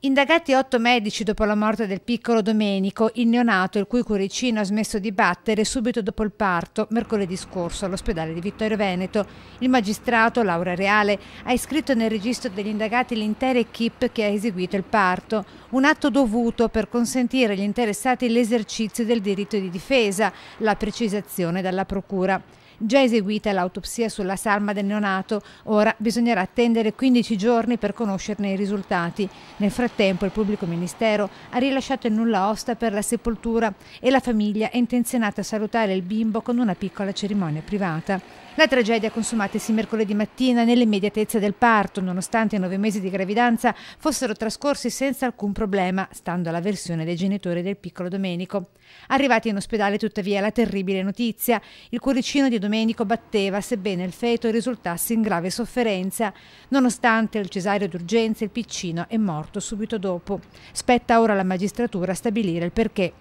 Indagati 8 medici dopo la morte del piccolo Domenico, il neonato il cui cuoricino ha smesso di battere subito dopo il parto, mercoledì scorso all'ospedale di Vittorio Veneto. Il magistrato, Laura Reale, ha iscritto nel registro degli indagati l'intera equipe che ha eseguito il parto, un atto dovuto per consentire agli interessati l'esercizio del diritto di difesa, la precisazione dalla procura. Già eseguita l'autopsia sulla salma del neonato, ora bisognerà attendere 15 giorni per conoscerne i risultati. Nel frattempo il pubblico ministero ha rilasciato il nulla osta per la sepoltura e la famiglia è intenzionata a salutare il bimbo con una piccola cerimonia privata. La tragedia consumatasi mercoledì mattina nell'immediatezza del parto, nonostante i 9 mesi di gravidanza fossero trascorsi senza alcun problema, stando alla versione dei genitori del piccolo Domenico. Arrivati in ospedale tuttavia la terribile notizia: il cuoricino di Domenico batteva, sebbene il feto risultasse in grave sofferenza. Nonostante il cesareo d'urgenza, il piccino è morto subito dopo. Spetta ora alla magistratura stabilire il perché.